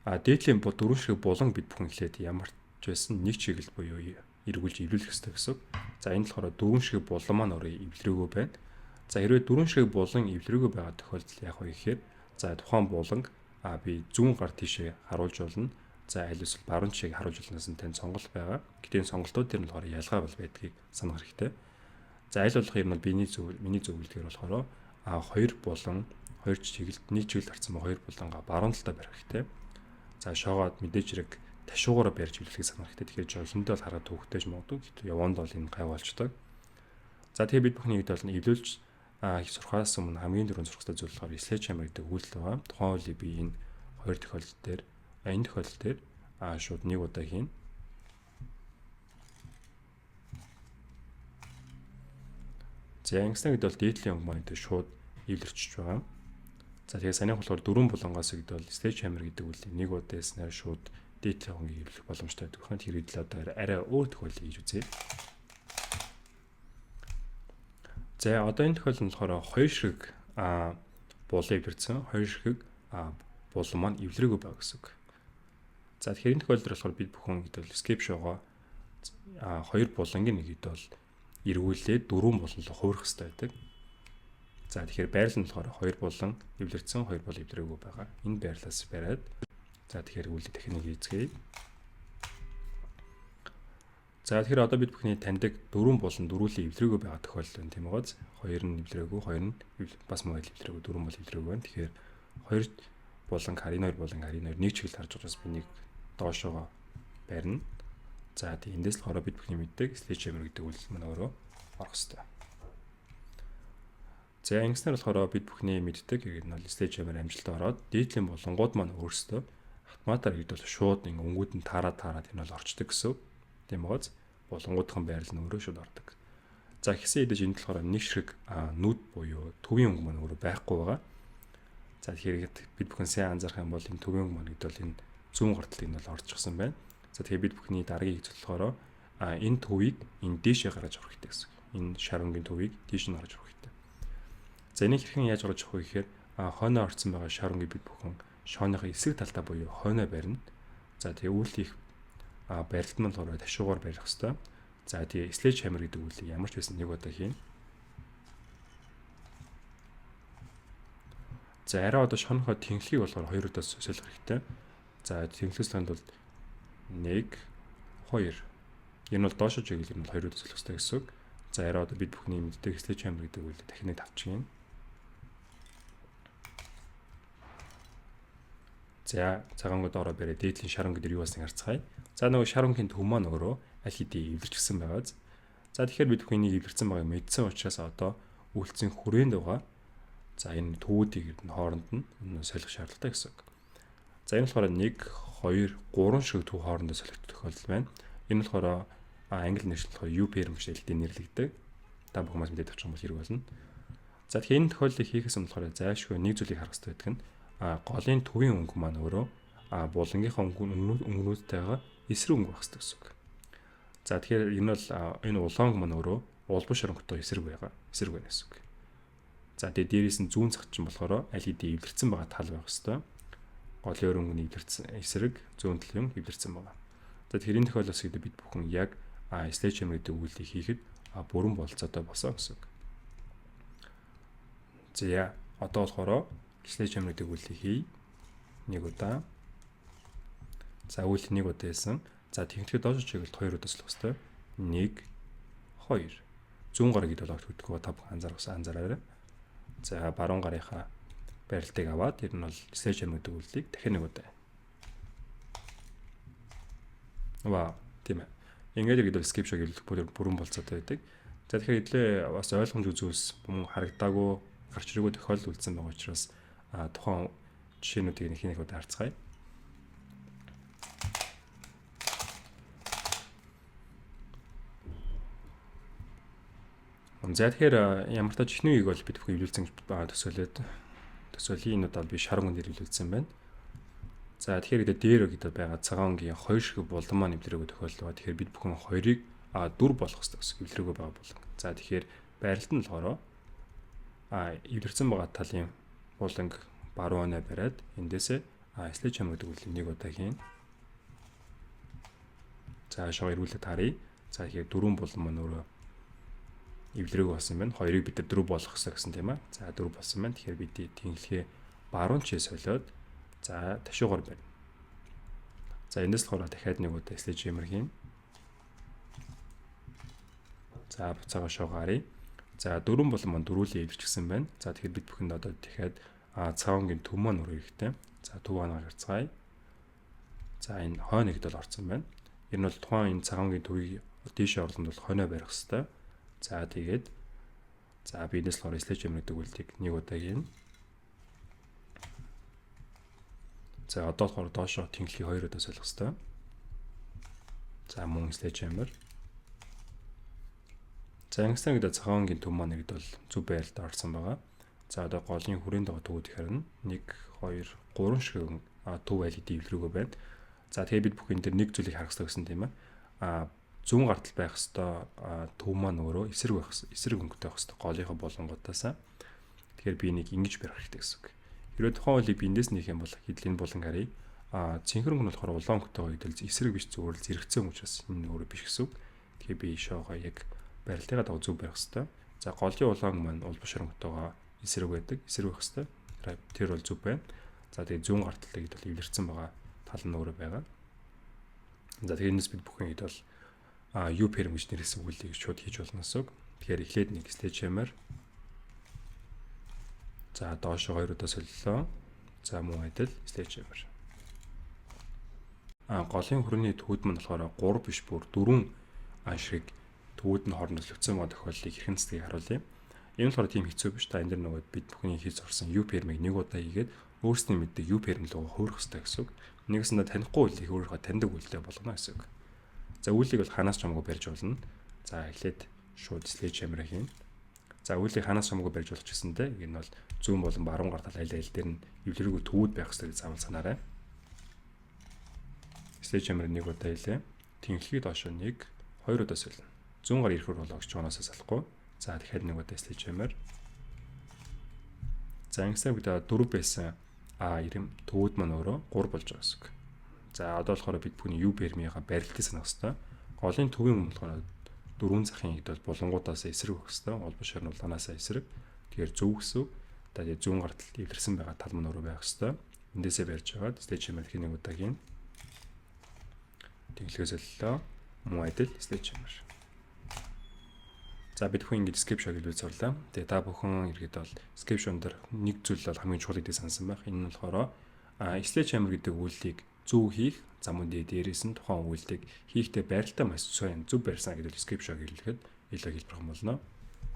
Дээдлийн дөрвөн ширхэг булан бид бүхэн эхлээд ямар ч байсан нэг чиглэл буюу эргүүлж эвлүүлэх хэрэгтэй гэсэн. За энэ болохоор дөрвөн ширхэг булан маань өөрөө эвлэрээгүй байна. За хэрвээ дөрвөн ширхэг булан эвлэрээгүй байгаа тохиолдолд яах вэ гэхээр за тухайн буланг би зүүн гар тийшээ харуулж болно. За аль эсвэл баруун тишээ харуулж болноос нь тань сонголт байгаа. Гэтэл энэ сонголтууд дээр нь болохоор ялгаа бол байдгийг санах хэрэгтэй. За аль болох юм бол миний зөв үлдэхээр болохоор хоёр булан хоёр чиглэлд нэг чиглэлд харсан ба хоёр булангаа баруун талдаа барих хэрэгтэй. За шоогоод мэдээж хэрэг ташуугаараа барьж эвлэхийг санах хэрэгтэй. Тэгэхээр хинтээ бол хараад төвхтэй ч магадгүй. Яванд бол энэ гай болчдаг. За тэгээ бид бүхний хэд бол эвлүүлж сурахаас өмнө хамгийн дөрөв сурах хэрэгтэй зүйл болохоор sledgehammer гэдэг үйлдэл байгаа. Тухайн үеийг би энэ хоёр тохиолдол дээр энэ тохиолдол дээр шууд нэг удаа хийн. За ингэснэ гэдэг бол дээдлийн өнгө маань дээр шууд эвлэрчж байгаа. За тэгээ санийх болохоор дөрвөн булангаас гэдэг бол sledgehammer гэдэг үйлдэл нэг удаа яснаар шууд дээдлийн өнгөийг эвлэх боломжтой байдаг. Тэр хэдэл одоо арай өөр тохиолдол хийж үзье. За одоо энэ тохиолдолд болохоор хоёр ширхэг булан эвлэрсэн, хоёр ширхэг булан маань эвлэрээгүй байгаа гэсэн үг. За тэгэхээр энэ тохиолдолд болохоор бид бүхэн хэд бол escape шоогоо хоёр булангийн нэг хэд бол эргүүлээд дөрвөн булан руу хуурах хэрэгтэй байдаг. За тэгэхээр байрлал нь болохоор хоёр булан эвлэрсэн, хоёр бол эвлэрээгүй байгаа. Энэ байрлалаас бариад за тэгэхээр үйлдэл техник хийцгээе. За тэгэхээр одоо бид бүхний таньдаг дөрвөн булан дөрвөлээ эвлэрээгүй байгаа тохиолдол байна тийм үү? Хоёр нь эвлэрээгүй, хоёр нь бас мөн эвлэрээгүй, дөрвөн бол эвлэрээгүй байна. Тэгэхээр хоёр булан харин хоёр булан харин хоёр нэг чиглэл харж байгаас би нэг доошоогоо барина. За тийм эндээс л хороо бид бүхний мэддэг sledgehammer гэдэг үйлдэл маань өөрөө орох хэрэгтэй. За ингэснээр болохоор бид бүхний мэддэг яг нь бол sledgehammer амжилттай ороод дээдлийн булангууд маань өөрсдөө автоматар хийдэл шууд ингээ өнгүүд нь таарад энэ бол орчдөг гэсэн. Тийм үү? Булангуудын байрлал нь өөрөө шууд ордог. За ихсэн хэдэж энэ болохоор нэг ширхэг нүд буюу төвийн өнгө маань өөрөө байхгүй байгаа. За тэгэхээр бид бүхэн сайн анзаарах юм бол энэ төвийн өнгө маань гэдэг бол энэ зүүн гартал энэ бол орчихсон байна. За тэгэхээр бид бүхний дараагийн хэсэг болохоор энэ төвийг энэ дээшээ гаргаж авах хэрэгтэй гэсэн. Энэ шарангийн төвийг дээш нь гаргаж авах хэрэгтэй. За энийг хэрхэн яаж гаргаж авах вэ гэхээр хойноо орцсон байгаа шарангийг бид бүхэн шооныхаа эсрэг талдаа буюу хойноо барина. За тэгээ үйлдэх барилт нь болохоор ташуугаар барих хэрэгтэй. За тэгээ sledgehammer гэдэг үйлийг ямар ч байсан нэг удаа хийн. За арай одоо шонхоо тэнхлийг болохоор хоёр удаас солих хэрэгтэй. За тэнхлээс танд бол 1 2 энэ бол доошо чиглэл нь хоёр удаас солих хэрэгтэй гэсэн үг. За арай одоо бид бүхний мэддэг sledgehammer гэдэг үйлийг дахиныг тавьчихъя. За цагаангууд ороо бариад дээдлийн шаран гэдэг юу басныг харцгаая. За нөгөө шарангийн төв маань өөрөө аль хэдийн эвлэрчсэн байгаа. За тэгэхээр бид бүхний эвлэрсэн байгааг мэдсэн учраас одоо үйлцэн хүрээнд байгаа. За энэ төвүүдийг хооронд нь солих шаардлагатай гэсэн үг. За энэ болохоор 1 2 3 шиг төв хоорондоо солигдох тохиолдол байна. Энэ болохоор англи нэршил болохоор U-pair хэмжээлтэй нэрлэгдэг. Та бүхэн бас мэдээд авчих юм бол хэрэг болно. За тэгэхээр энэ тохиолдлыг хийхээс өмнө болохоор зайлшгүй нэг зүйлийг харах хэрэгтэй байдаг нь голын төвийн өнгө маань өөрөө булангийнхаа өнгөнүүдтэйгээ эсрэг өнгө байх хэрэгтэй гэсэн үг. За тэгэхээр энэ бол энэ улаанг маань өөрөө улбан шоронготой эсрэг байна гэсэн үг. За тэгээ дээрээс нь зүүн цагт чинь болохоор аль хэдийн эвлэрсэн байгаа тал байх хэрэгтэй. Голын өнгөний эвлэрсэн эсрэг зүүн талын эвлэрсэн байгаа. За тэгэхээр энэ тохиолдолд бид бүхэн яг sledgehammer гэдэг үйлдэлийг хийхэд бүрэн болцоотой болсон гэсэн үг. За одоо болохоор sledgehammer гэдэг үйлдэлийг хий. Нэг удаа. За үйлдэл нэг удаа хийсэн. За тэгтлээ доош чиглэлд хоёр удаа солих хэрэгтэй. 1 2 зүүн гар гэдэг бол өгдөгөө та бүхэн анзаараарай. За баруун гарынхаа барилтыг аваад ер нь бол sledgehammer гэдэг үйлдэлийг дахин нэг удаа. Вау, тийм ээ. Ингээд гэдэг бол escape shot гэдэг бүрэн болцоотой байдаг. За тэгэхээр эдлээ бас ойлгомжгүй зүйлс мөн харагдаагүй гарч ирээгүй тохиолдол үлдсэн байгаа учраас тухайн жишээнүүдийг нэг удаа харцгаая. За тэгэхээр ямар ч чихнүүийг бол бид бүхэн эвлүүлсэн төсөөллийн энэ удаа би шаран гүнээр эвлүүлсэн байна. За тэгэхээр дээр гэдэг байгаа цагаангийн хоёр шиг булан маань эвлэрээгүй тохиолдол ба тэгэхээр бид бүхэн хоёрыг дүр болгох хэрэгтэй гэсэн эвлэрээгүй байгаа булан. За тэгэхээр байралт нь болохоор эвлэрсэн байгаа талын буланг баруун оноо бариад эндээсээ слэйж хаммер гэдэг үйлдэл нэг удаа хийн. За хашаа эргүүлээд харъя. За тэгэхээр 4 болон маань өөрөө эвлэрэг болсон байна. 2-ыг бид 4 болгох гэсэн тийм аа. За 4 болсон байна. Тэгэхээр бид тэнхлэхээ баруун чигээ солиод за ташуугаар байна. За эндээс болохоор дахиад нэг удаа слэйж хаммер хийн. За буцаага шуугааръя. За 4 болон маань дөрүүлээ эвлэрчихсэн байна. За тэгэхээр бид бүхэнд одоо дахиад цагаангийн төв маань өрөө хэрэгтэй. За төв ханаа гарцгаая. За энэ хойно нэгдэл орсон байна. Энэ бол тухайн энэ цагаангийн төвийг дээшээ орлонд бол хойноо барих хэрэгтэй. За тэгээд за биднес болохоор слэйж хаммер гэдэг үйлдэлийг нэг удаа хийн. За одоо болохоор доошоо тэнхлэхийг 2 удаа солих хэрэгтэй. За мөн слэйж хаммер. За ангисан гэдэг цагаангийн төв маань нэгдэл зөв байралд орсон байгаа. За одоо голын хүрээнд байгаа төвүүд харна 1 2 3 шиг төв LED эвлэрүүгээ байна. За тэгээ бид бүх энэ төр нэг зүйлийг харах хэрэгтэй гэсэн тийм ээ. Зүүн гартал байх хэвээр төв маань өөрөө эсрэг өнгөтэй байх хэвээр голынхоо болонгуудаас. Тэгэхээр би энийг ингэж барих хэрэгтэй гэсэн үг. Хэрвээ тухайн үйлийг би эндээс нэх юм бол хэдлийн булан гарыг цэнхэр өнгө нь болохоор улаан өнгөтэй байдал эсрэг биш зүгээр л зэрэгцэн учраас энэ өөрөө биш гэсэн үг. Тэгэхээр би шоогоо яг барилтыгаа дагуу зөв барих хэрэгтэй. За голын улаан маань улбаш өнгөтэйгээ эсрэг байдаг. Эсрэг байх хэрэгтэй. Тэр бол зөв байна. За тэгээ зүүн гарталыг бол эвлэрсэн байгаа тал нь өөрөө байгаа. За тэгээ энэс бид бүхэн хэд бол U perm гэж нэрлсэн үйлдэлийг шууд хийж болно гэсэн үг. Тэгэхээр эхлээд нэг слэйж хаммер. За доошоо 2 удаа солилоо. За мөн адил слэйж хаммер. Голын хүрээний төвд маань болохоор 3 биш бүр 4 шиг төвд нь хоорондоо лөвцөн байгаа тохиолдлыг хэрхэн цэцгийг харуулъя. Энэ болохоор тийм хэцүү биш. Та энэ дэр нөгөө бид бүхний хийж орсон U perm-ийг нэг удаа хийгээд өөрсдийн мэддэг U perm руу хөөрөх хэрэгтэй гэсэн үг. Нэгэсэндээ танихгүй үйлдэл өөрийнхөө таньдаг үйлдэл болгоно гэсэн үг. За үйлийг бол ханаас ч хамаагүй барьж болно. За эхлээд шууд слэйж хаммер хийн. За үйлийг ханаас ч хамаагүй барьж болох гэсэндээ энэ бол зүүн болон баруун гартал аль дээр нь эвлэрээгүй төвүүд байх хэрэгтэй гэж заавал санаарай. Слэйж хаммер нэг удаа хийлээ. Тэнхлэхийг доошоо 1 2 удаа солино. Зүүн гар ирэхээр бол огч чоноосоо салахгүй. За дахиад нэг удаа слэйж хаммер. За ингэсэн бид 4 байсан ирэм төвүүд маань өөрөө 3 болж байгаа гэсэн үг. За одоо болохоор бид бүхний U perm-ийнхаа барилтыг санах хэрэгтэй. Голын төвийн өмнө болохоор дөрвөн захын хэд бол булангуудаас эсрэг байх хэрэгтэй. Улбаш нь улаанаас эсрэг. Тэгэхээр зөв гэсэн. Тэгээд зүүн гартал эвлэрсэн байгаа тал маань өөрөө байх хэрэгтэй. Эндээсээ барьж аваад слэйж хаммер хий нэг удаа хийн. Тэнхлэхээс солилоо. Мөн адил слэйж хаммер. За бид бүхэн ингэж skip shot хэлбэл зурлаа. Тэгээ та бүхэн иргэд бол skip shot дээр нэг зүйл бол хамгийн чухал гэдэг сансан байх. Энэ нь болохоор slэйж хаммер гэдэг үйлдэлийг зөв хийх, зам үндэ дээрээс нь тухайн үйлдэлийг хийхдээ байралтай маш зөв барьсан гэдэг skip shot хэлэхэд илүү хэлбэрхэн болно.